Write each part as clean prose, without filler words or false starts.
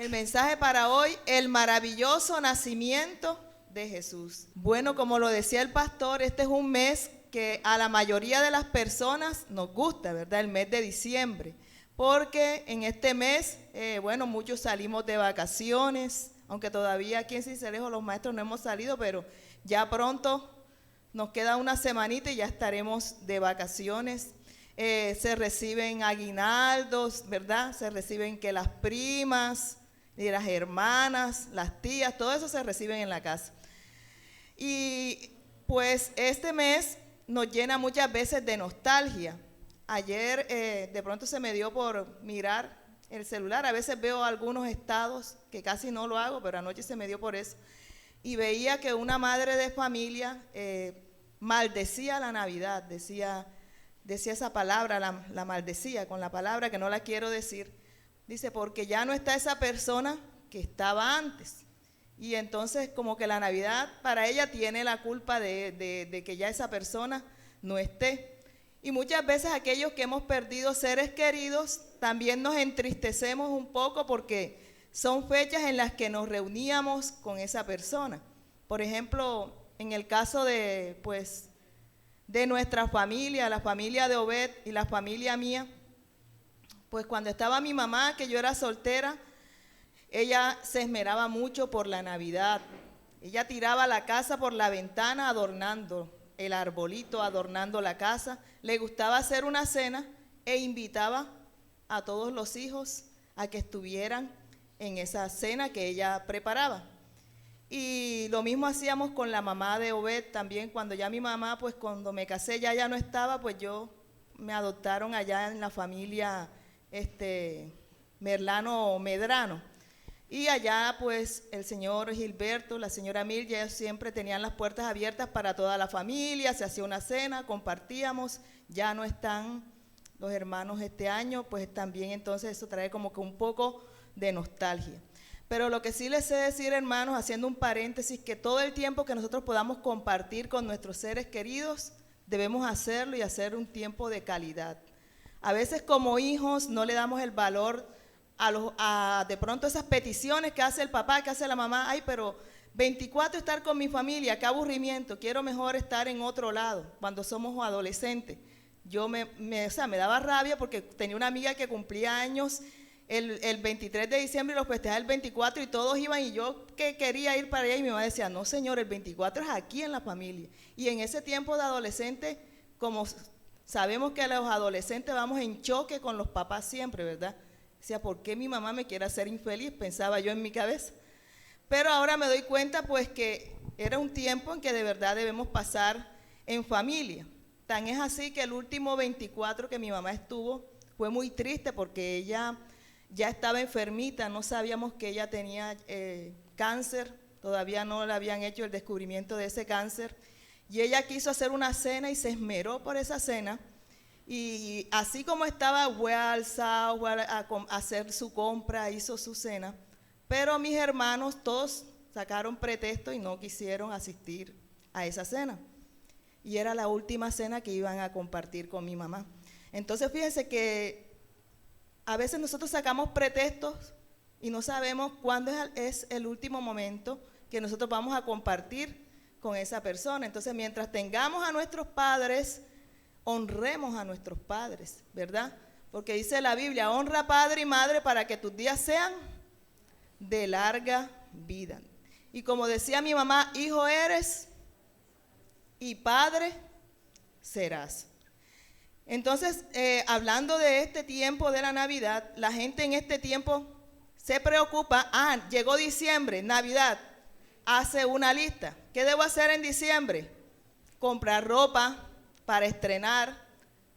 El mensaje para hoy, el maravilloso nacimiento de Jesús. Bueno, como lo decía el pastor, este es un mes que a la mayoría de las personas nos gusta, ¿verdad? El mes de diciembre. Porque en este mes, bueno, muchos salimos de vacaciones, aunque todavía aquí en Sincelejo los maestros no hemos salido, pero ya pronto nos queda una semanita y ya estaremos de vacaciones. Se reciben aguinaldos, ¿verdad? Se reciben que las primas y las hermanas, las tías, todo eso se reciben en la casa. Y pues este mes nos llena muchas veces de nostalgia. Ayer de pronto se me dio por mirar el celular, a veces veo algunos estados, que casi no lo hago, pero anoche se me dio por eso, y veía que una madre de familia maldecía la Navidad, decía esa palabra, la maldecía con la palabra que no la quiero decir, dice, porque ya no está esa persona que estaba antes, y entonces como que la Navidad para ella tiene la culpa de que ya esa persona no esté. Y muchas veces aquellos que hemos perdido seres queridos también nos entristecemos un poco porque son fechas en las que nos reuníamos con esa persona. Por ejemplo, en el caso de nuestra familia, la familia de Obed y la familia mía, pues cuando estaba mi mamá, que yo era soltera, ella se esmeraba mucho por la Navidad. Ella tiraba la casa por la ventana adornando el arbolito, adornando la casa. Le gustaba hacer una cena e invitaba a todos los hijos a que estuvieran en esa cena que ella preparaba. Y lo mismo hacíamos con la mamá de Obed también. Cuando ya mi mamá, pues cuando me casé ya no estaba, pues me adoptaron allá en la familia Merlano Medrano. Y allá pues el señor Gilberto, la señora Mirja, ellos siempre tenían las puertas abiertas para toda la familia, se hacía una cena, compartíamos, ya no están los hermanos este año, pues también entonces eso trae como que un poco de nostalgia. Pero lo que sí les sé decir, hermanos, haciendo un paréntesis, que todo el tiempo que nosotros podamos compartir con nuestros seres queridos, debemos hacerlo y hacer un tiempo de calidad. A veces como hijos no le damos el valor a de pronto esas peticiones que hace el papá, que hace la mamá, ay, pero 24 estar con mi familia, qué aburrimiento, quiero mejor estar en otro lado, cuando somos adolescentes. Yo me daba rabia porque tenía una amiga que cumplía años el 23 de diciembre y los festejaba el 24 y todos iban y yo que quería ir para allá y mi mamá decía, no señor, el 24 es aquí en la familia. Y en ese tiempo de adolescente, como sabemos que los adolescentes vamos en choque con los papás siempre, ¿verdad? Decía, ¿por qué mi mamá me quiere hacer infeliz? Pensaba yo en mi cabeza. Pero ahora me doy cuenta pues que era un tiempo en que de verdad debemos pasar en familia. Tan es así que el último 24 que mi mamá estuvo fue muy triste porque ella ya estaba enfermita, no sabíamos que ella tenía cáncer, todavía no le habían hecho el descubrimiento de ese cáncer. Y ella quiso hacer una cena y se esmeró por esa cena. Y así como estaba, fue a alzar, fue a hacer su compra, hizo su cena, pero mis hermanos todos sacaron pretexto y no quisieron asistir a esa cena. Y era la última cena que iban a compartir con mi mamá. Entonces fíjense que a veces nosotros sacamos pretextos y no sabemos cuándo es el último momento que nosotros vamos a compartir con esa persona. Entonces mientras tengamos a nuestros padres, honremos a nuestros padres, ¿verdad? Porque dice la Biblia, honra padre y madre para que tus días sean de larga vida. Y como decía mi mamá, hijo eres y padre serás. Entonces, hablando de este tiempo de la Navidad, la gente en este tiempo se preocupa, llegó diciembre, Navidad, hace una lista. ¿Qué debo hacer en diciembre? Comprar ropa para estrenar,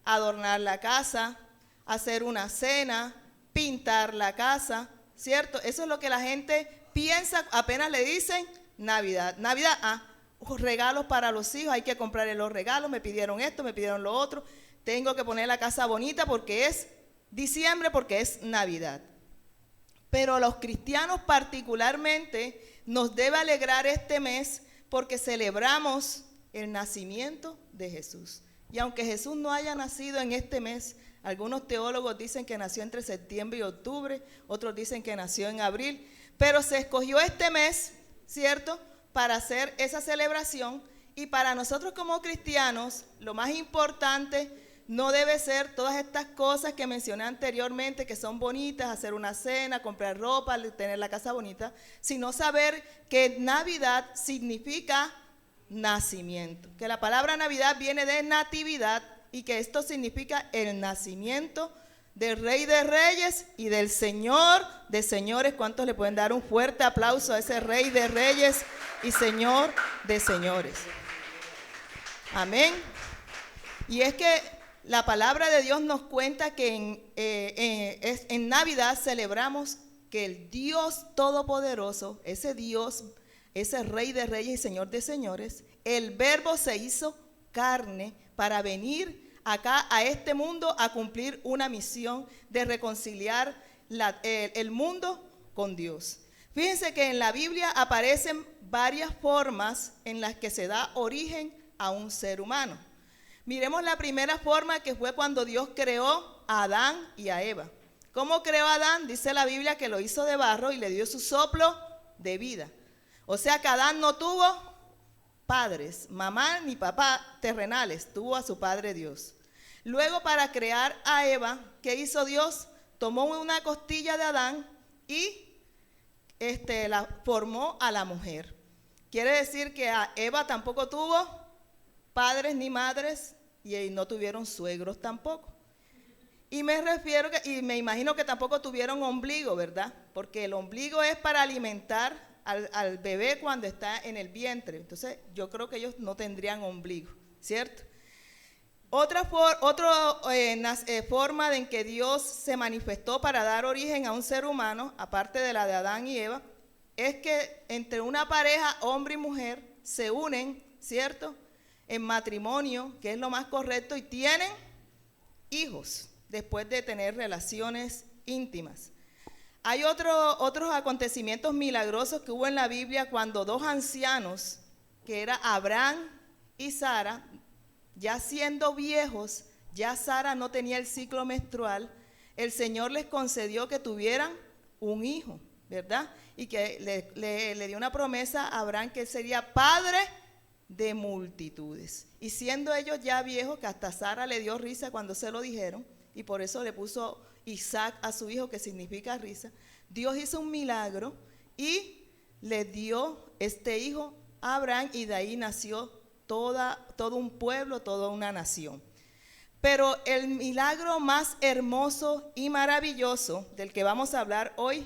adornar la casa, hacer una cena, pintar la casa, ¿cierto? Eso es lo que la gente piensa apenas le dicen Navidad. Navidad, regalos para los hijos, hay que comprarle los regalos, me pidieron esto, me pidieron lo otro, tengo que poner la casa bonita porque es diciembre, porque es Navidad. Pero los cristianos particularmente nos debe alegrar este mes porque celebramos el nacimiento de Jesús. Y aunque Jesús no haya nacido en este mes, Algunos teólogos dicen que nació entre septiembre y octubre, otros dicen que nació en abril, pero se escogió este mes, ¿cierto?, para hacer esa celebración. Y para nosotros como cristianos, lo más importante no debe ser todas estas cosas que mencioné anteriormente, que son bonitas, hacer una cena, comprar ropa, tener la casa bonita, sino saber que Navidad significa nacimiento, que la palabra Navidad viene de natividad y que esto significa el nacimiento del Rey de Reyes y del Señor de Señores. ¿Cuántos le pueden dar un fuerte aplauso a ese Rey de Reyes y Señor de Señores? Amén. Y es que la palabra de Dios nos cuenta que en Navidad celebramos que el Dios Todopoderoso, ese Dios, ese Rey de Reyes y Señor de Señores, el Verbo se hizo carne para venir acá a este mundo a cumplir una misión de reconciliar el mundo con Dios. Fíjense que en la Biblia aparecen varias formas en las que se da origen a un ser humano. Miremos la primera forma, que fue cuando Dios creó a Adán y a Eva. ¿Cómo creó a Adán? Dice la Biblia que lo hizo de barro y le dio su soplo de vida. O sea que Adán no tuvo padres, mamá ni papá terrenales, tuvo a su Padre Dios. Luego, para crear a Eva, ¿qué hizo Dios? Tomó una costilla de Adán y la formó a la mujer. Quiere decir que a Eva tampoco tuvo padres ni madres y no tuvieron suegros tampoco. Y me imagino que tampoco tuvieron ombligo, ¿verdad? Porque el ombligo es para alimentar al bebé cuando está en el vientre. Entonces yo creo que ellos no tendrían ombligo, ¿cierto? Otra forma en que Dios se manifestó para dar origen a un ser humano, aparte de la de Adán y Eva, es que entre una pareja, hombre y mujer, se unen, ¿cierto?, en matrimonio, que es lo más correcto, y tienen hijos después de tener relaciones íntimas. Hay otros acontecimientos milagrosos que hubo en la Biblia cuando dos ancianos, que era Abraham y Sara, ya siendo viejos, ya Sara no tenía el ciclo menstrual, el Señor les concedió que tuvieran un hijo, ¿verdad? Y que le dio una promesa a Abraham que él sería padre de multitudes. Y siendo ellos ya viejos, que hasta Sara le dio risa cuando se lo dijeron, y por eso le puso Isaac a su hijo, que significa risa, Dios hizo un milagro y le dio este hijo a Abraham, y de ahí nació todo un pueblo, toda una nación. Pero el milagro más hermoso y maravilloso del que vamos a hablar hoy,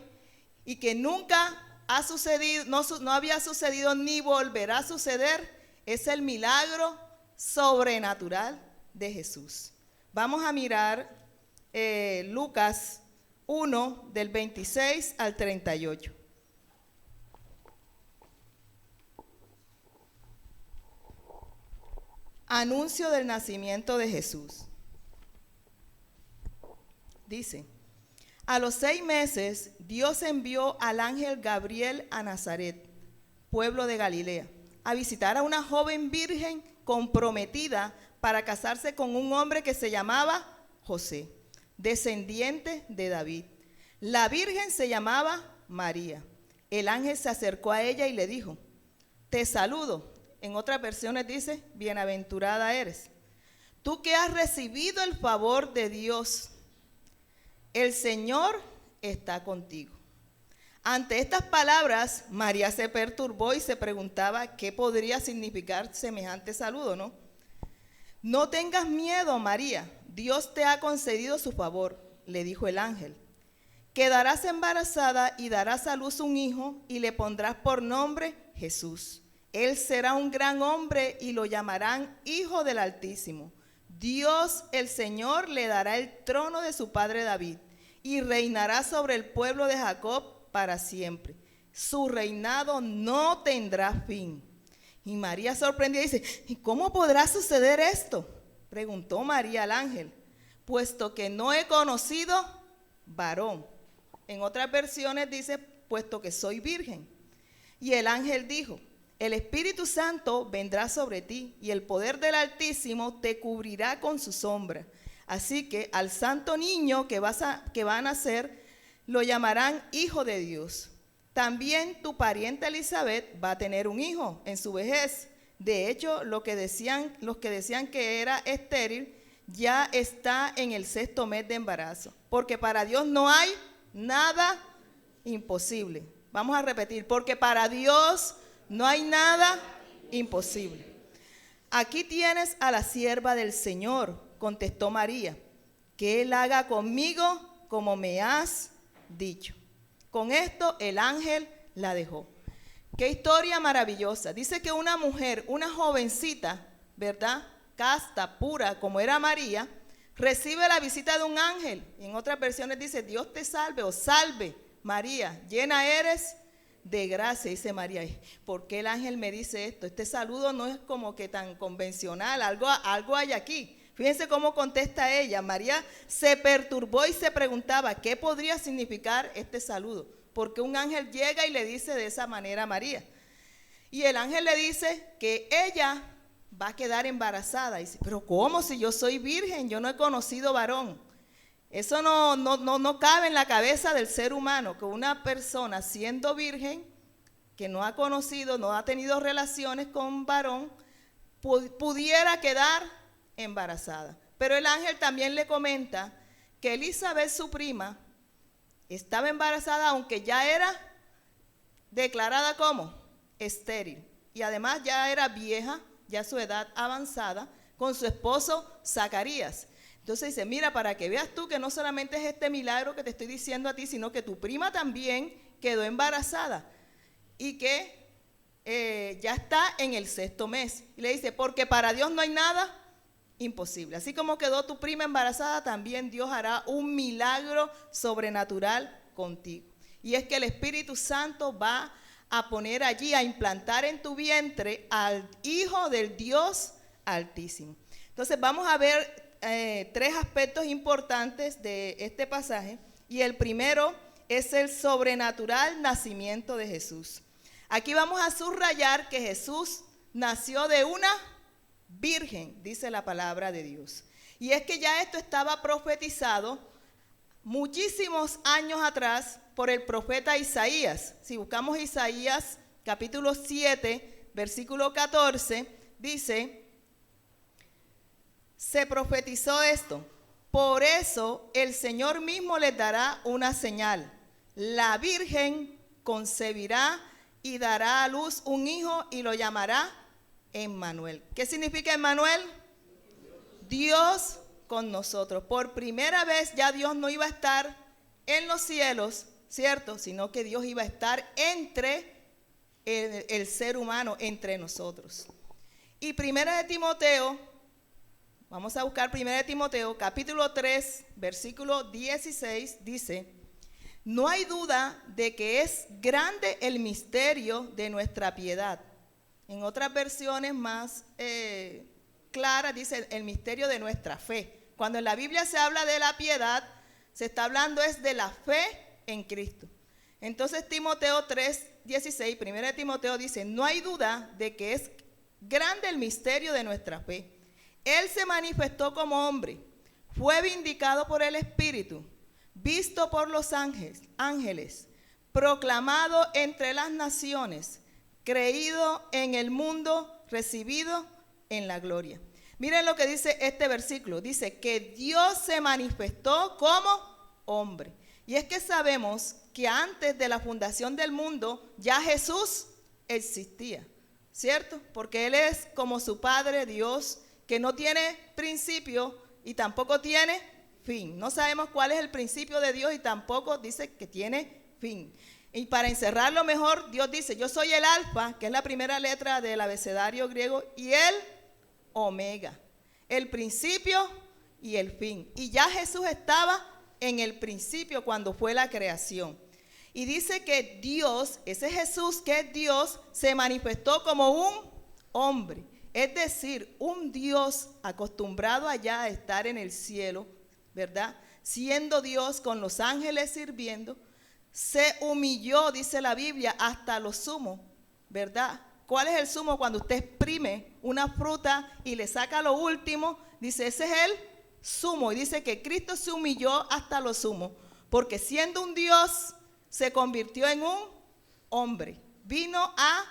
y que nunca ha sucedido, no había sucedido ni volverá a suceder, es el milagro sobrenatural de Jesús. Vamos a mirar Lucas 1, del 26 al 38. Anuncio del nacimiento de Jesús. Dice: a los 6 meses, Dios envió al ángel Gabriel a Nazaret, pueblo de Galilea, a visitar a una joven virgen comprometida para casarse con un hombre que se llamaba José, descendiente de David. La virgen se llamaba María. El ángel se acercó a ella y le dijo: te saludo. En otras versiones dice: bienaventurada eres, tú que has recibido el favor de Dios, el Señor está contigo. Ante estas palabras, María se perturbó y se preguntaba qué podría significar semejante saludo, ¿no? No tengas miedo, María, Dios te ha concedido su favor, le dijo el ángel. Quedarás embarazada y darás a luz un hijo y le pondrás por nombre Jesús. Él será un gran hombre y lo llamarán Hijo del Altísimo. Dios, el Señor, le dará el trono de su padre David y reinará sobre el pueblo de Jacob para siempre. Su reinado no tendrá fin. Y María, sorprendida, dice: ¿y cómo podrá suceder esto? Preguntó María al ángel: puesto que no he conocido varón. En otras versiones dice: puesto que soy virgen. Y el ángel dijo: el Espíritu Santo vendrá sobre ti y el poder del Altísimo te cubrirá con su sombra. Así que al santo niño que va a nacer, lo llamarán Hijo de Dios. También tu pariente Elizabeth va a tener un hijo en su vejez. De hecho, los que decían que era estéril, ya está en el 6º mes de embarazo. Porque para Dios no hay nada imposible. Vamos a repetir, porque para Dios no hay nada imposible. Aquí tienes a la sierva del Señor, contestó María, que Él haga conmigo como me has dicho. Con esto el ángel la dejó. Qué historia maravillosa. Dice que una mujer, una jovencita, ¿verdad?, casta, pura, como era María, recibe la visita de un ángel. En otras versiones dice, Dios te salve o salve María, llena eres de gracia, dice María. ¿Por qué el ángel me dice esto? Este saludo no es como que tan convencional, algo hay aquí. Fíjense cómo contesta ella. María se perturbó y se preguntaba, ¿qué podría significar este saludo? Porque un ángel llega y le dice de esa manera a María. Y el ángel le dice que ella va a quedar embarazada. Y dice, pero ¿cómo? Si yo soy virgen, yo no he conocido varón. Eso no cabe en la cabeza del ser humano, que una persona siendo virgen, que no ha conocido, no ha tenido relaciones con varón, pudiera quedar embarazada. Pero el ángel también le comenta que Elizabeth, su prima, estaba embarazada, aunque ya era declarada como estéril. Y además ya era vieja, ya su edad avanzada, con su esposo Zacarías. Entonces dice, mira, para que veas tú que no solamente es este milagro que te estoy diciendo a ti, sino que tu prima también quedó embarazada y que ya está en el 6º mes. Y le dice, porque para Dios no hay nada imposible. Así como quedó tu prima embarazada, también Dios hará un milagro sobrenatural contigo. Y es que el Espíritu Santo va a poner allí, a implantar en tu vientre al Hijo del Dios Altísimo. Entonces vamos a ver 3 aspectos importantes de este pasaje, y el primero es el sobrenatural nacimiento de Jesús. Aquí vamos a subrayar que Jesús nació de una virgen, dice la palabra de Dios. Y es que ya esto estaba profetizado muchísimos años atrás por el profeta Isaías. Si buscamos Isaías capítulo 7, versículo 14, dice, se profetizó esto: por eso el Señor mismo les dará una señal. La Virgen concebirá y dará a luz un hijo y lo llamará Emmanuel. ¿Qué significa Emmanuel? Dios con nosotros. Por primera vez ya Dios no iba a estar en los cielos, ¿cierto? Sino que Dios iba a estar entre el ser humano, entre nosotros. Y Primera de Timoteo, vamos a buscar Primera de Timoteo, capítulo 3, versículo 16, dice: no hay duda de que es grande el misterio de nuestra piedad. En otras versiones más claras dice el misterio de nuestra fe. Cuando en la Biblia se habla de la piedad, se está hablando es de la fe en Cristo. Entonces Timoteo 3:16, Primera de Timoteo dice: no hay duda de que es grande el misterio de nuestra fe. Él se manifestó como hombre, fue vindicado por el Espíritu, visto por los ángeles, proclamado entre las naciones, creído en el mundo, recibido en la gloria. Miren lo que dice este versículo. Dice que Dios se manifestó como hombre. Y es que sabemos que antes de la fundación del mundo ya Jesús existía, ¿cierto? Porque Él es como su Padre Dios, que no tiene principio y tampoco tiene fin. No sabemos cuál es el principio de Dios y tampoco dice que tiene fin. Y para encerrarlo mejor, Dios dice: yo soy el alfa, que es la primera letra del abecedario griego, y el omega, el principio y el fin. Y ya Jesús estaba en el principio cuando fue la creación. Y dice que Dios, ese Jesús que es Dios, se manifestó como un hombre. Es decir, un Dios acostumbrado allá a estar en el cielo, ¿verdad? Siendo Dios, con los ángeles sirviendo, se humilló, dice la Biblia, hasta lo sumo, ¿verdad? ¿Cuál es el sumo? Cuando usted exprime una fruta y le saca lo último, dice, ese es el sumo. Y dice que Cristo se humilló hasta lo sumo, porque siendo un Dios, se convirtió en un hombre. Vino a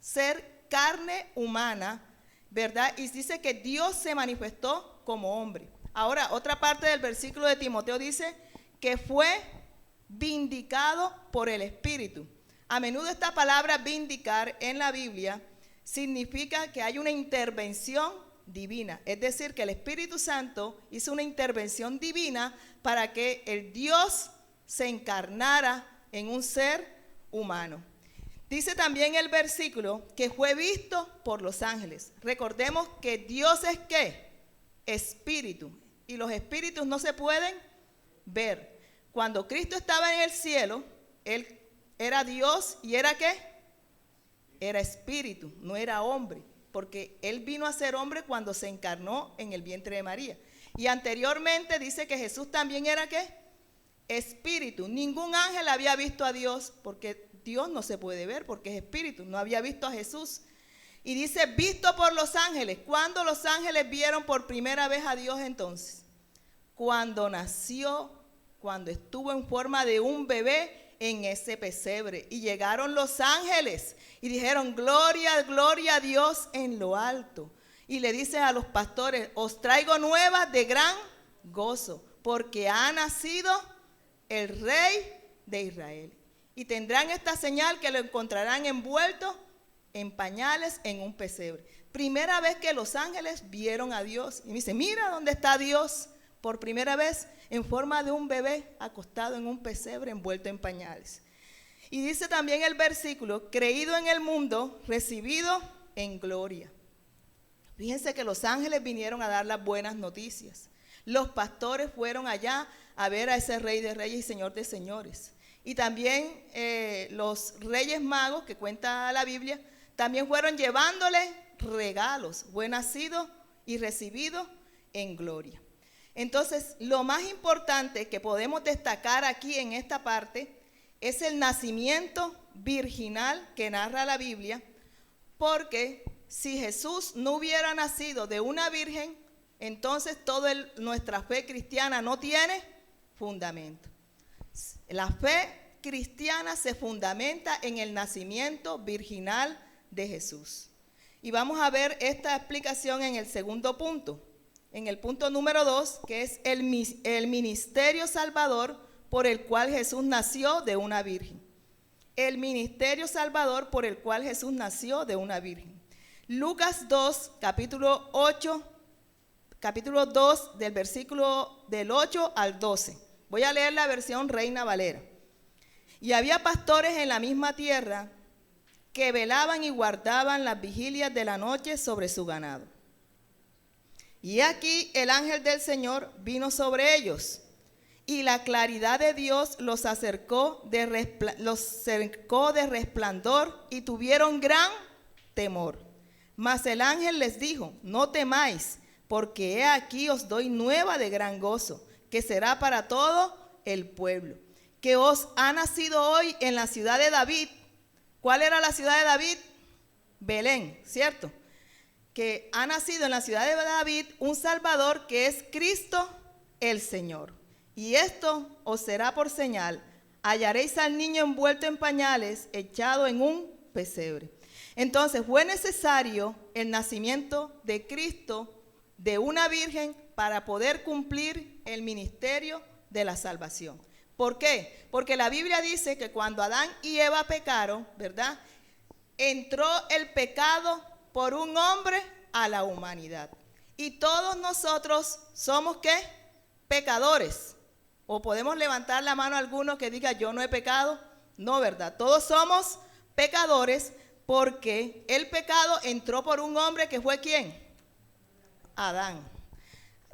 ser carne humana, ¿verdad? Y dice que Dios se manifestó como hombre. Ahora, otra parte del versículo de Timoteo dice que fue vindicado por el Espíritu. A menudo esta palabra vindicar en la Biblia significa que hay una intervención divina. Es decir, que el Espíritu Santo hizo una intervención divina para que el Dios se encarnara en un ser humano. Dice también el versículo que fue visto por los ángeles. Recordemos que Dios es ¿qué? Espíritu. Y los espíritus no se pueden ver. Cuando Cristo estaba en el cielo, Él era Dios y ¿era qué? Era espíritu, no era hombre. Porque Él vino a ser hombre cuando se encarnó en el vientre de María. Y anteriormente dice que Jesús también era ¿qué? Espíritu. Ningún ángel había visto a Dios, porque Dios no se puede ver, porque es espíritu. No había visto a Jesús. Y dice, visto por los ángeles. ¿Cuándo los ángeles vieron por primera vez a Dios entonces? Cuando nació, cuando estuvo en forma de un bebé en ese pesebre. Y llegaron los ángeles y dijeron, gloria, gloria a Dios en lo alto. Y le dice a los pastores, os traigo nuevas de gran gozo, porque ha nacido el Rey de Israel. Y tendrán esta señal que lo encontrarán envuelto en pañales en un pesebre. Primera vez que los ángeles vieron a Dios. Y me dice, mira dónde está Dios. Por primera vez en forma de un bebé acostado en un pesebre envuelto en pañales. Y dice también el versículo, creído en el mundo, recibido en gloria. Fíjense que los ángeles vinieron a dar las buenas noticias. Los pastores fueron allá a ver a ese Rey de Reyes y Señor de Señores. Y también los Reyes Magos, que cuenta la Biblia, también fueron llevándole regalos, fue nacido y recibido en gloria. Entonces, lo más importante que podemos destacar aquí en esta parte es el nacimiento virginal que narra la Biblia, porque si Jesús no hubiera nacido de una virgen, entonces toda nuestra fe cristiana no tiene fundamento. La fe cristiana se fundamenta en el nacimiento virginal de Jesús. Y vamos a ver esta explicación en el segundo punto. En el punto número 2, que es el ministerio salvador por el cual Jesús nació de una virgen. El ministerio salvador por el cual Jesús nació de una virgen. Lucas 2, capítulo 2, del versículo del 8 al 12. Voy a leer la versión Reina Valera. Y había pastores en la misma tierra que velaban y guardaban las vigilias de la noche sobre su ganado. Y aquí el ángel del Señor vino sobre ellos, y la claridad de Dios los cercó de resplandor, y tuvieron gran temor. Mas el ángel les dijo, no temáis, porque he aquí os doy nueva de gran gozo, que será para todo el pueblo, que os ha nacido hoy en la ciudad de David. ¿Cuál era la ciudad de David? Belén, ¿cierto? Que ha nacido en la ciudad de David un Salvador, que es Cristo el Señor. Y esto os será por señal, hallaréis al niño envuelto en pañales, echado en un pesebre. Entonces fue necesario el nacimiento de Cristo de una virgen para poder cumplir el ministerio de la salvación. ¿Por qué? Porque la Biblia dice que cuando Adán y Eva pecaron, ¿verdad? Entró el pecado por un hombre a la humanidad. Y todos nosotros somos ¿qué? Pecadores. O podemos levantar la mano a alguno que diga yo no he pecado. No, ¿verdad? Todos somos pecadores porque el pecado entró por un hombre que fue ¿quién? Adán.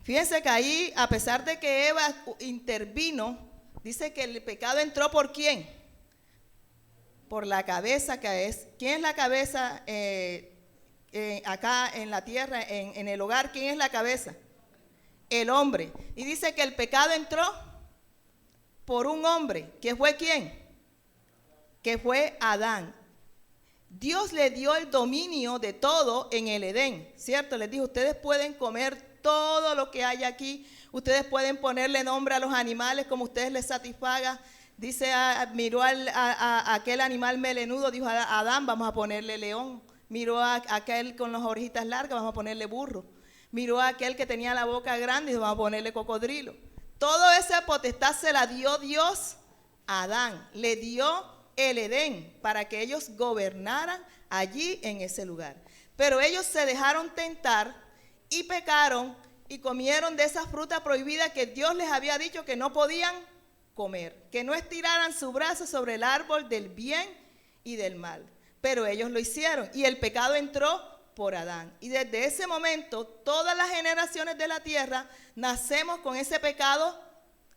Fíjense que ahí, a pesar de que Eva intervino, dice que el pecado entró por ¿quién? Por la cabeza, que es. ¿Quién es la cabeza acá en la tierra, en el hogar? ¿Quién es la cabeza? El hombre. Y dice que el pecado entró por un hombre. ¿Que fue quién? Que fue Adán. Dios le dio el dominio de todo en el Edén, ¿cierto? Les dijo, ustedes pueden comer todo lo que hay aquí. Ustedes pueden ponerle nombre a los animales como ustedes les satisfaga. Dice, miró a aquel animal melenudo, dijo a Adán, vamos a ponerle león. Miró a aquel con las orejitas largas, vamos a ponerle burro. Miró a aquel que tenía la boca grande, dijo, vamos a ponerle cocodrilo. Toda esa potestad se la dio Dios a Adán. Le dio el Edén para que ellos gobernaran allí en ese lugar. Pero ellos se dejaron tentar y pecaron y comieron de esa fruta prohibida que Dios les había dicho que no podían comer, que no estiraran su brazo sobre el árbol del bien y del mal. Pero ellos lo hicieron y el pecado entró por Adán. Y desde ese momento, todas las generaciones de la tierra nacemos con ese pecado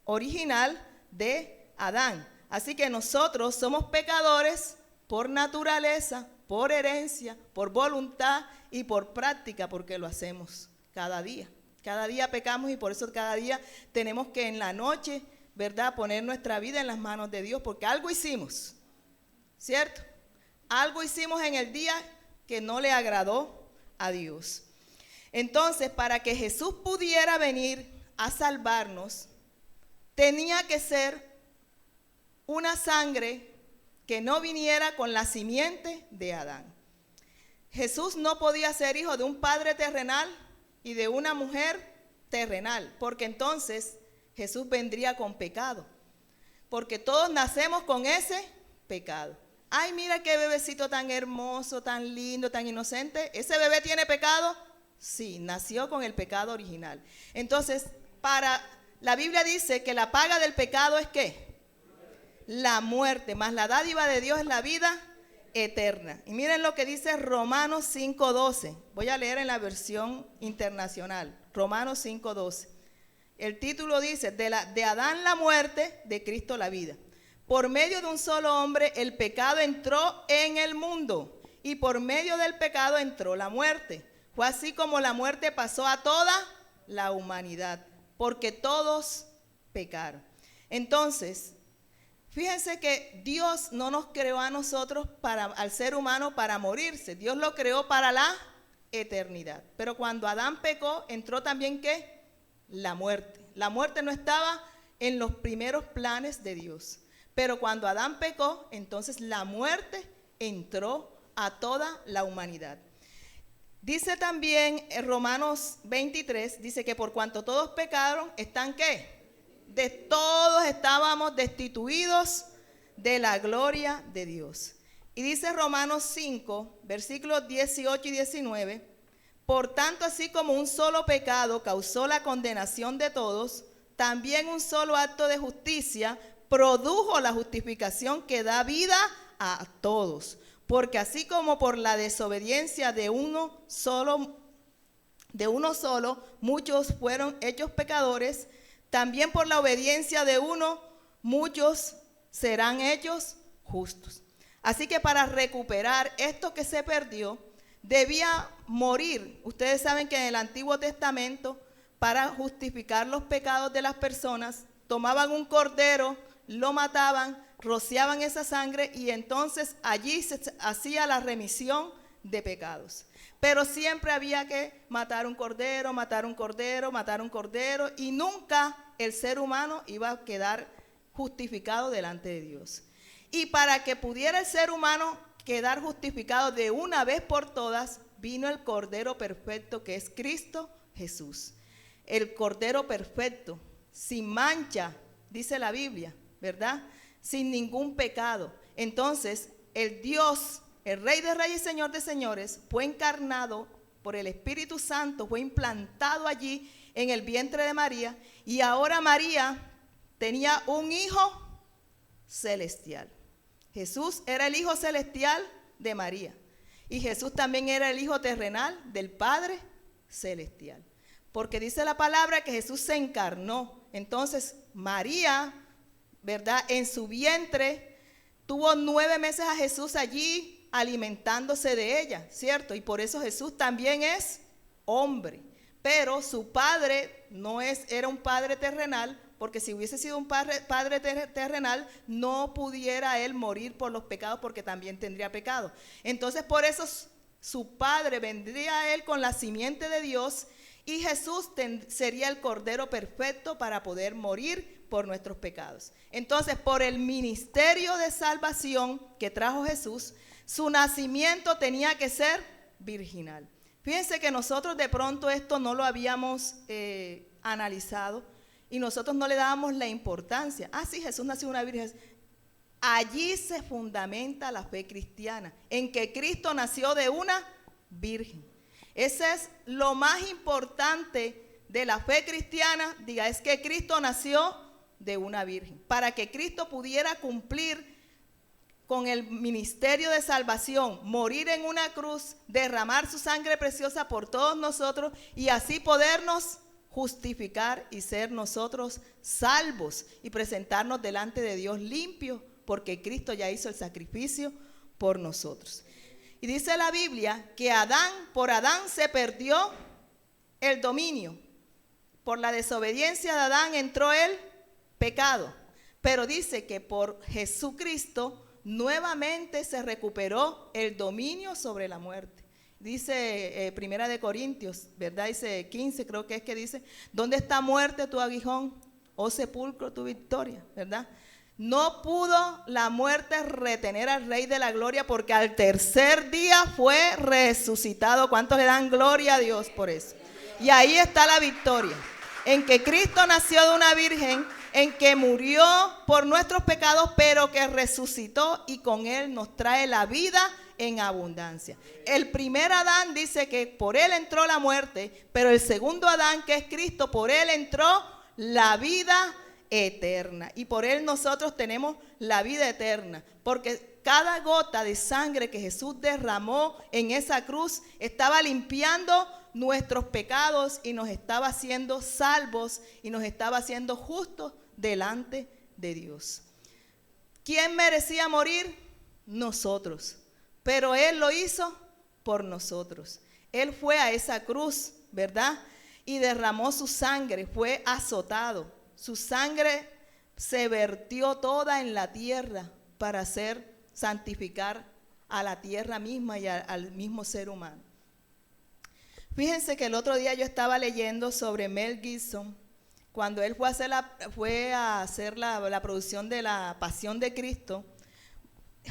original de Adán. Así que nosotros somos pecadores por naturaleza, por herencia, por voluntad y por práctica, porque lo hacemos cada día. Cada día pecamos y por eso cada día tenemos que en la noche, ¿verdad?, poner nuestra vida en las manos de Dios, porque algo hicimos, ¿cierto? Algo hicimos en el día que no le agradó a Dios. Entonces, para que Jesús pudiera venir a salvarnos, tenía que ser una sangre que no viniera con la simiente de Adán. Jesús no podía ser hijo de un padre terrenal y de una mujer terrenal, porque entonces Jesús vendría con pecado, porque todos nacemos con ese pecado. Ay, mira qué bebecito tan hermoso, tan lindo, tan inocente. ¿Ese bebé tiene pecado? Sí, nació con el pecado original. Entonces, la Biblia dice que la paga del pecado es ¿qué? La muerte, más la dádiva de Dios es la vida eterna. Y miren lo que dice Romanos 5:12. Voy a leer en la versión internacional. Romanos 5:12. El título dice, de Adán la muerte, de Cristo la vida. Por medio de un solo hombre el pecado entró en el mundo y por medio del pecado entró la muerte. Fue así como la muerte pasó a toda la humanidad, porque todos pecaron. Entonces, fíjense que Dios no nos creó a nosotros, al ser humano, para morirse. Dios lo creó para la eternidad. Pero cuando Adán pecó, entró también ¿qué? La muerte. La muerte no estaba en los primeros planes de Dios. Pero cuando Adán pecó, entonces la muerte entró a toda la humanidad. Dice también en Romanos 23, dice que por cuanto todos pecaron, ¿están qué? De todos estábamos destituidos de la gloria de Dios. Y dice Romanos 5, versículos 18 y 19, por tanto, así como un solo pecado causó la condenación de todos, también un solo acto de justicia produjo la justificación que da vida a todos. Porque así como por la desobediencia de uno solo muchos fueron hechos pecadores, también por la obediencia de uno muchos serán hechos justos. Así que para recuperar esto que se perdió, debía morir. Ustedes saben que en el Antiguo Testamento, para justificar los pecados de las personas, tomaban un cordero, lo mataban, rociaban esa sangre y entonces allí se hacía la remisión de pecados. Pero siempre había que matar un cordero, matar un cordero, matar un cordero, y nunca el ser humano iba a quedar justificado delante de Dios. Y para que pudiera el ser humano quedar justificado de una vez por todas, vino el Cordero perfecto, que es Cristo Jesús. El Cordero perfecto, sin mancha, dice la Biblia, ¿verdad? Sin ningún pecado. Entonces, el Dios, el Rey de Reyes y Señor de Señores, fue encarnado por el Espíritu Santo, fue implantado allí en el vientre de María, y ahora María tenía un hijo celestial. Jesús era el hijo celestial de María, y Jesús también era el hijo terrenal del Padre celestial, porque dice la palabra que Jesús se encarnó. Entonces María, ¿verdad?, en su vientre tuvo 9 meses a Jesús allí alimentándose de ella, ¿cierto? Y por eso Jesús también es hombre, pero su padre era un padre terrenal, porque si hubiese sido un padre terrenal, no pudiera él morir por los pecados, porque también tendría pecado. Entonces por eso su padre vendría a él con la simiente de Dios, y Jesús sería el Cordero perfecto para poder morir por nuestros pecados. Entonces, por el ministerio de salvación que trajo Jesús, su nacimiento tenía que ser virginal. Fíjense que nosotros de pronto esto no lo habíamos analizado y nosotros no le dábamos la importancia. Ah, sí, Jesús nació de una virgen. Allí se fundamenta la fe cristiana, en que Cristo nació de una virgen. Ese es lo más importante de la fe cristiana, diga, es que Cristo nació de una virgen, para que Cristo pudiera cumplir con el ministerio de salvación, morir en una cruz, derramar su sangre preciosa por todos nosotros y así podernos justificar y ser nosotros salvos y presentarnos delante de Dios limpios, porque Cristo ya hizo el sacrificio por nosotros. Y dice la Biblia que por Adán se perdió el dominio. Por la desobediencia de Adán entró el pecado. Pero dice que por Jesucristo nuevamente se recuperó el dominio sobre la muerte. Dice Primera de Corintios, ¿verdad? Dice 15, creo que es que dice, ¿dónde está muerte tu aguijón? ¿O sepulcro tu victoria? ¿Verdad? No pudo la muerte retener al Rey de la Gloria porque al tercer día fue resucitado. ¿Cuántos le dan gloria a Dios por eso? Y ahí está la victoria, en que Cristo nació de una virgen, en que murió por nuestros pecados, pero que resucitó y con él nos trae la vida en abundancia. El primer Adán dice que por él entró la muerte, pero el segundo Adán, que es Cristo, por él entró la vida eterna. Y por él nosotros tenemos la vida eterna, porque cada gota de sangre que Jesús derramó en esa cruz estaba limpiando nuestros pecados y nos estaba haciendo salvos y nos estaba haciendo justos delante de Dios. ¿Quién merecía morir? Nosotros. Pero Él lo hizo por nosotros. Él fue a esa cruz, ¿verdad? Y derramó su sangre, fue azotado. Su sangre se vertió toda en la tierra para hacer santificar a la tierra misma y al mismo ser humano. Fíjense que el otro día yo estaba leyendo sobre Mel Gibson, cuando él fue a hacer la producción de La Pasión de Cristo.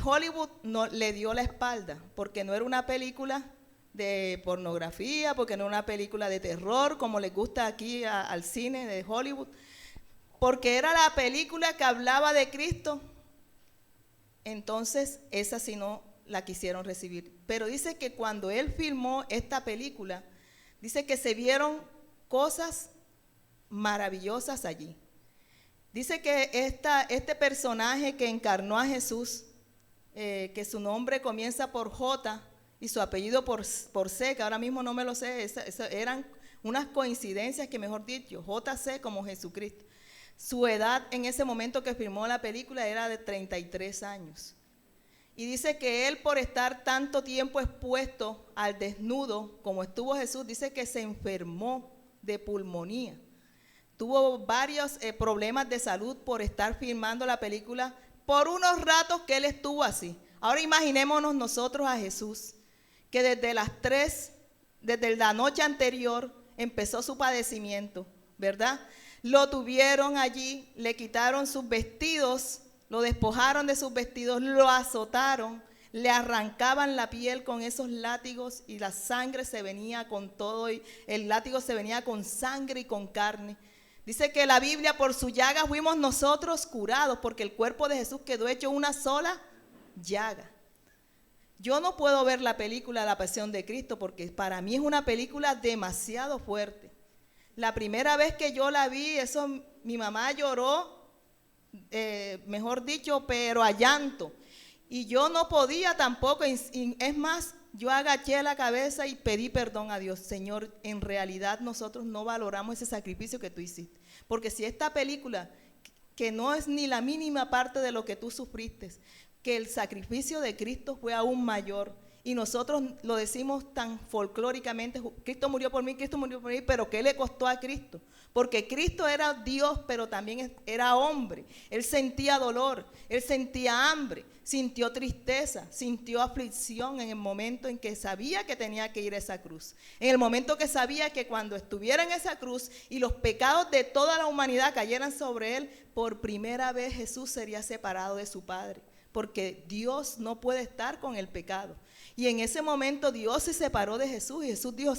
Hollywood no le dio la espalda porque no era una película de pornografía, porque no era una película de terror como les gusta aquí al cine de Hollywood, porque era la película que hablaba de Cristo. Entonces esa sí no la quisieron recibir. Pero dice que cuando él filmó esta película, dice que se vieron cosas maravillosas allí. Dice que este personaje que encarnó a Jesús, que su nombre comienza por J y su apellido por C, que ahora mismo no me lo sé, eran unas coincidencias que, mejor dicho, JC como Jesucristo. Su edad en ese momento que filmó la película era de 33 años. Y dice que él, por estar tanto tiempo expuesto al desnudo, como estuvo Jesús, dice que se enfermó de pulmonía. Tuvo varios problemas de salud por estar filmando la película por unos ratos que él estuvo así. Ahora imaginémonos nosotros a Jesús, que desde la noche anterior empezó su padecimiento, ¿verdad? Lo tuvieron allí, le quitaron sus vestidos, lo despojaron de sus vestidos, lo azotaron, le arrancaban la piel con esos látigos y la sangre se venía con todo, y el látigo se venía con sangre y con carne. Dice que la Biblia, por su llaga fuimos nosotros curados, porque el cuerpo de Jesús quedó hecho una sola llaga. Yo no puedo ver la película La Pasión de Cristo porque para mí es una película demasiado fuerte. La primera vez que yo la vi, mi mamá lloró, mejor dicho, pero a llanto. Y yo no podía tampoco, es más, yo agaché la cabeza y pedí perdón a Dios. Señor, en realidad nosotros no valoramos ese sacrificio que tú hiciste. Porque si esta película, que no es ni la mínima parte de lo que tú sufriste, que el sacrificio de Cristo fue aún mayor y nosotros lo decimos tan folclóricamente, Cristo murió por mí, pero ¿qué le costó a Cristo? Porque Cristo era Dios, pero también era hombre. Él sentía dolor, él sentía hambre, sintió tristeza, sintió aflicción en el momento en que sabía que tenía que ir a esa cruz. En el momento que sabía que cuando estuviera en esa cruz y los pecados de toda la humanidad cayeran sobre él, por primera vez Jesús sería separado de su Padre. Porque Dios no puede estar con el pecado. Y en ese momento Dios se separó de Jesús y Jesús dijo,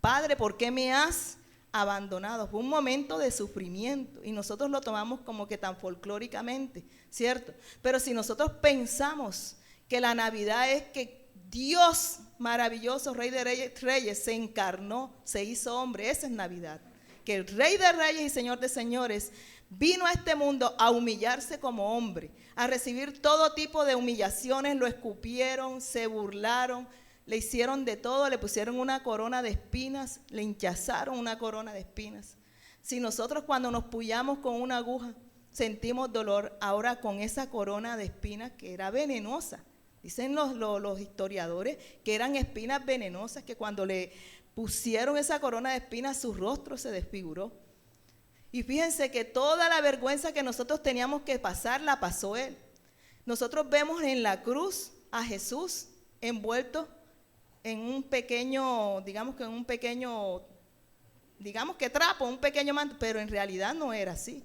Padre, ¿por qué me has abandonado? Fue un momento de sufrimiento y nosotros lo tomamos como que tan folclóricamente, ¿cierto? Pero si nosotros pensamos que la Navidad es que Dios maravilloso, Rey de Reyes, se encarnó, se hizo hombre, esa es Navidad. Que el Rey de Reyes y Señor de Señores vino a este mundo a humillarse como hombre, a recibir todo tipo de humillaciones, lo escupieron, se burlaron, le hicieron de todo, le pusieron una corona de espinas, le hinchazaron una corona de espinas. Si nosotros cuando nos pullamos con una aguja sentimos dolor, ahora con esa corona de espinas que era venenosa, dicen los historiadores que eran espinas venenosas, que cuando le pusieron esa corona de espinas su rostro se desfiguró. Y fíjense que toda la vergüenza que nosotros teníamos que pasar, la pasó Él. Nosotros vemos en la cruz a Jesús envuelto en un pequeño, digamos que trapo, un pequeño manto, pero en realidad no era así.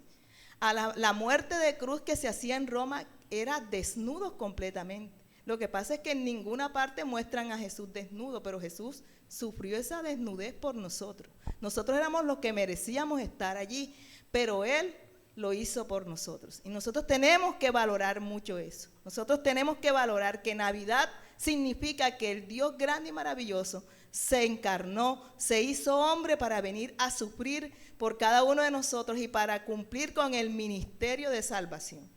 La muerte de cruz que se hacía en Roma era desnudo completamente. Lo que pasa es que en ninguna parte muestran a Jesús desnudo, pero Jesús sufrió esa desnudez por nosotros. Nosotros éramos los que merecíamos estar allí, pero Él lo hizo por nosotros. Y nosotros tenemos que valorar mucho eso. Nosotros tenemos que valorar que Navidad significa que el Dios grande y maravilloso se encarnó, se hizo hombre para venir a sufrir por cada uno de nosotros y para cumplir con el ministerio de salvación.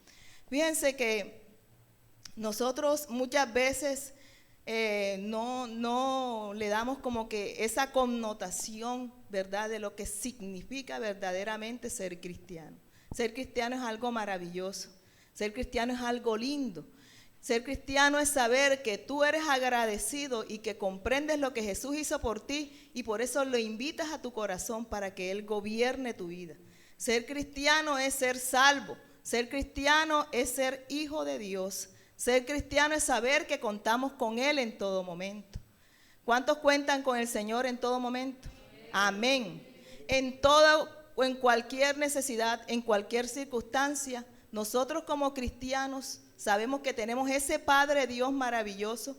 Fíjense que nosotros muchas veces no le damos como que esa connotación, ¿verdad?, de lo que significa verdaderamente ser cristiano. Ser cristiano es algo maravilloso, ser cristiano es algo lindo. Ser cristiano es saber que tú eres agradecido y que comprendes lo que Jesús hizo por ti y por eso lo invitas a tu corazón para que Él gobierne tu vida. Ser cristiano es ser salvo, ser cristiano es ser hijo de Dios. Ser cristiano es saber que contamos con Él en todo momento. ¿Cuántos cuentan con el Señor en todo momento? Amén. En todo o en cualquier necesidad, en cualquier circunstancia, nosotros como cristianos sabemos que tenemos ese Padre Dios maravilloso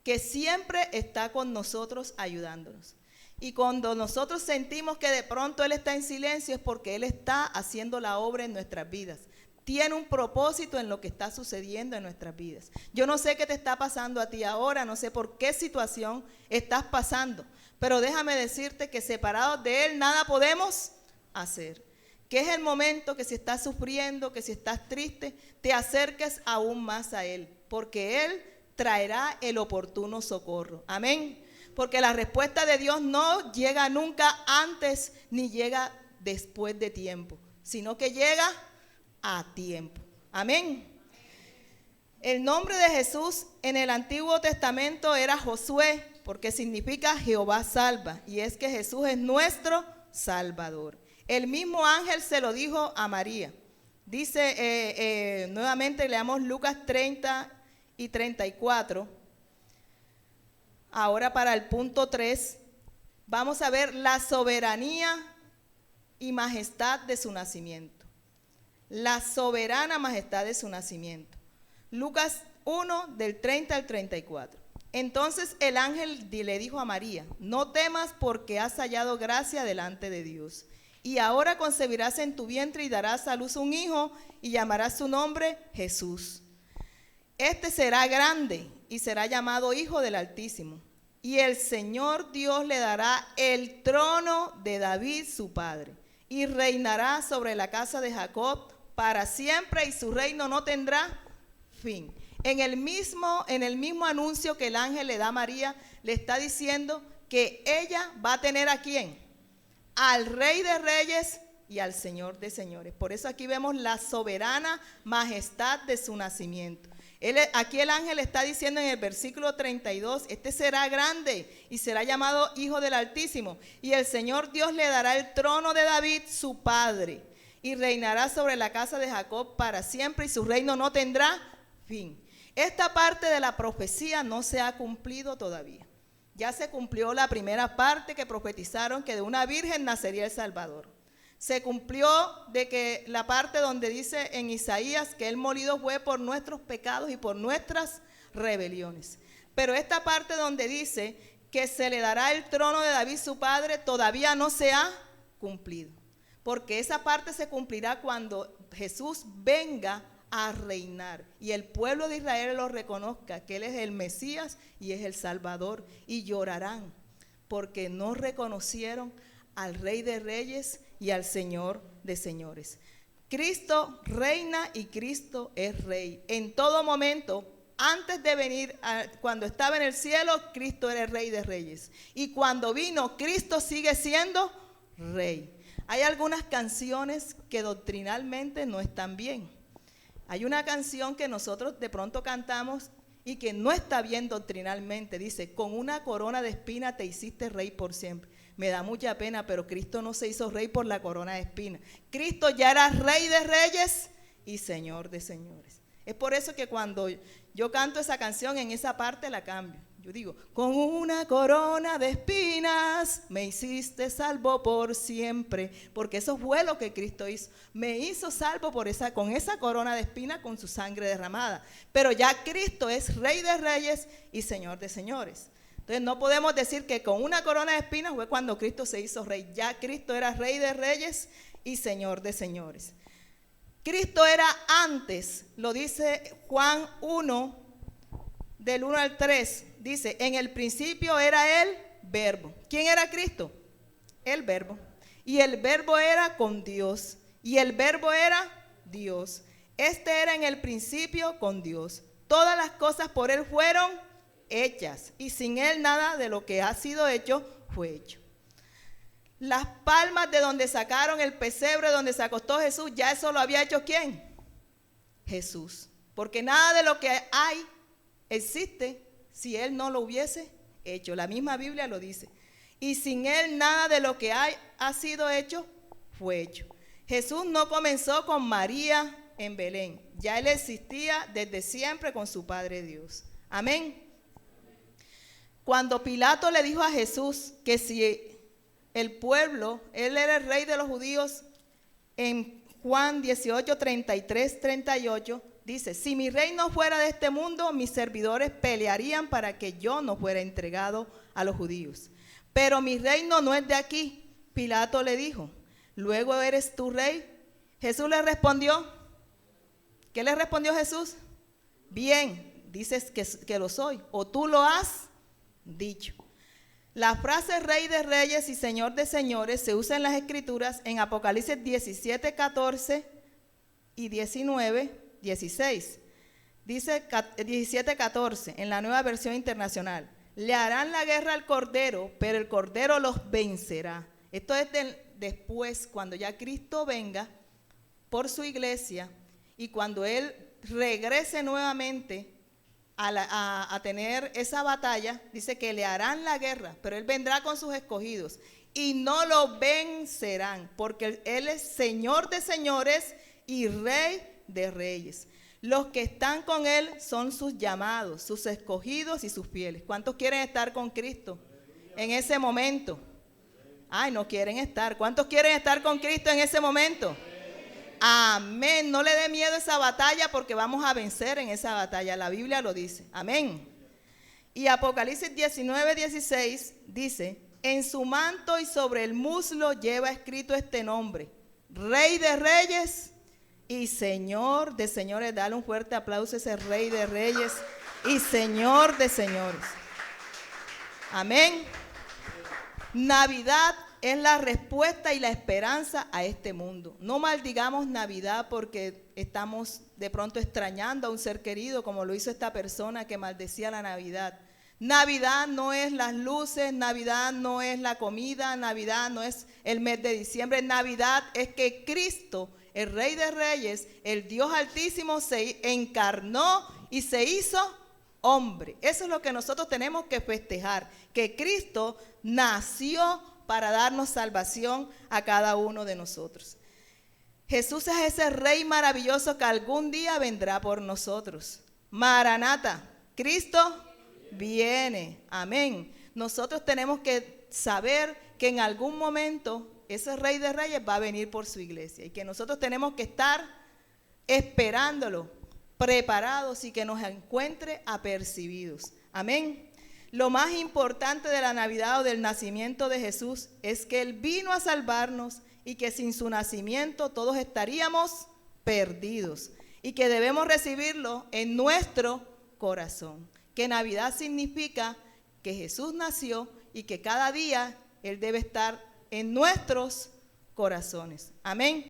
que siempre está con nosotros ayudándonos. Y cuando nosotros sentimos que de pronto Él está en silencio es porque Él está haciendo la obra en nuestras vidas. Tiene un propósito en lo que está sucediendo en nuestras vidas. Yo no sé qué te está pasando a ti ahora, no sé por qué situación estás pasando, pero déjame decirte que separados de Él nada podemos hacer. Que es el momento que si estás sufriendo, que si estás triste, te acerques aún más a Él, porque Él traerá el oportuno socorro. Amén. Porque la respuesta de Dios no llega nunca antes ni llega después de tiempo, sino que llega a tiempo. Amén. El nombre de Jesús en el Antiguo Testamento era Josué, porque significa Jehová salva, y es que Jesús es nuestro Salvador. El mismo ángel se lo dijo a María. Dice, nuevamente leamos Lucas 30 y 34. Ahora para el punto 3, vamos a ver la soberanía y majestad de su nacimiento. La soberana majestad de su nacimiento. Lucas 1, del 30 al 34. Entonces el ángel le dijo a María, no temas porque has hallado gracia delante de Dios. Y ahora concebirás en tu vientre y darás a luz un hijo y llamarás su nombre Jesús. Este será grande y será llamado Hijo del Altísimo. Y el Señor Dios le dará el trono de David su padre. Y reinará sobre la casa de Jacob para siempre y su reino no tendrá fin. En el mismo anuncio que el ángel le da a María, le está diciendo que ella va a tener ¿a quién? Al Rey de Reyes y al Señor de Señores. Por eso aquí vemos la soberana majestad de su nacimiento. Aquí el ángel está diciendo en el versículo 32, este será grande y será llamado Hijo del Altísimo. Y el Señor Dios le dará el trono de David, su padre, y reinará sobre la casa de Jacob para siempre, y su reino no tendrá fin. Esta parte de la profecía no se ha cumplido todavía. Ya se cumplió la primera parte que profetizaron que de una virgen nacería el Salvador. Se cumplió de que la parte donde dice en Isaías que él molido fue por nuestros pecados y por nuestras rebeliones. Pero esta parte donde dice que se le dará el trono de David su padre todavía no se ha cumplido. Porque esa parte se cumplirá cuando Jesús venga a reinar y el pueblo de Israel lo reconozca que él es el Mesías y es el Salvador, y llorarán porque no reconocieron al Rey de Reyes y al Señor de Señores. Cristo reina y Cristo es Rey. En todo momento, antes de venir, cuando estaba en el cielo, Cristo era el Rey de Reyes. Y cuando vino, Cristo sigue siendo Rey. Hay algunas canciones que doctrinalmente no están bien. Hay una canción que nosotros de pronto cantamos y que no está bien doctrinalmente. Dice, con una corona de espina te hiciste rey por siempre. Me da mucha pena, pero Cristo no se hizo rey por la corona de espinas. Cristo ya era Rey de Reyes y Señor de Señores. Es por eso que cuando yo canto esa canción, en esa parte la cambio. Yo digo, con una corona de espinas me hiciste salvo por siempre. Porque eso fue lo que Cristo hizo. Me hizo salvo con esa corona de espinas, con su sangre derramada. Pero ya Cristo es Rey de Reyes y Señor de Señores. Entonces no podemos decir que con una corona de espinas fue cuando Cristo se hizo rey. Ya Cristo era Rey de Reyes y Señor de Señores. Cristo era antes, lo dice Juan 1, del 1 al 3. Dice, en el principio era el Verbo. ¿Quién era Cristo? El Verbo. Y el Verbo era con Dios. Y el Verbo era Dios. Este era en el principio con Dios. Todas las cosas por él fueron hechas, y sin él nada de lo que ha sido hecho fue hecho. Las palmas de donde sacaron el pesebre donde se acostó Jesús, ya eso lo había hecho ¿quién? Jesús. Porque nada de lo que hay existe si él no lo hubiese hecho. La misma Biblia lo dice. Y sin él nada de lo que hay ha sido hecho fue hecho. Jesús no comenzó con María en Belén. Ya él existía desde siempre con su Padre Dios. Amén. Cuando Pilato le dijo a Jesús que si el pueblo, él era el rey de los judíos, en Juan 18, 33, 38, dice, si mi reino fuera de este mundo, mis servidores pelearían para que yo no fuera entregado a los judíos. Pero mi reino no es de aquí. Pilato le dijo, ¿luego eres tú rey? Jesús le respondió, ¿qué le respondió Jesús? Bien, dices que lo soy, o tú lo has dicho. La frase Rey de Reyes y Señor de Señores se usa en las Escrituras en Apocalipsis 17, 14 y 19, 16. Dice 17, 14 en la Nueva Versión Internacional. Le harán la guerra al Cordero, pero el Cordero los vencerá. Esto es después, cuando ya Cristo venga por su iglesia y cuando Él regrese nuevamente a tener esa batalla, dice que le harán la guerra, pero él vendrá con sus escogidos y no lo vencerán, porque él es Señor de señores y Rey de reyes. Los que están con él son sus llamados, sus escogidos y sus fieles. ¿Cuántos quieren estar con Cristo en ese momento? Ay, no quieren estar. ¿Cuántos quieren estar con Cristo en ese momento? Amén. No le dé miedo a esa batalla porque vamos a vencer en esa batalla. La Biblia lo dice. Amén. Y Apocalipsis 19, 16 dice, en su manto y sobre el muslo lleva escrito este nombre, Rey de Reyes y Señor de Señores. Dale un fuerte aplauso a ese Rey de Reyes y Señor de Señores. Amén. Navidad es la respuesta y la esperanza a este mundo. No maldigamos Navidad porque estamos de pronto extrañando a un ser querido, como lo hizo esta persona que maldecía la Navidad. Navidad no es las luces, Navidad no es la comida, Navidad no es el mes de diciembre. Navidad es que Cristo, el Rey de Reyes, el Dios Altísimo, se encarnó y se hizo hombre. Eso es lo que nosotros tenemos que festejar, que Cristo nació para darnos salvación a cada uno de nosotros. Jesús es ese Rey maravilloso que algún día vendrá por nosotros. Maranata, Cristo viene. Amén. Nosotros tenemos que saber que en algún momento ese Rey de Reyes va a venir por su iglesia y que nosotros tenemos que estar esperándolo, preparados y que nos encuentre apercibidos. Amén. Lo más importante de la Navidad o del nacimiento de Jesús es que Él vino a salvarnos y que sin su nacimiento todos estaríamos perdidos y que debemos recibirlo en nuestro corazón. Que Navidad significa que Jesús nació y que cada día Él debe estar en nuestros corazones. Amén.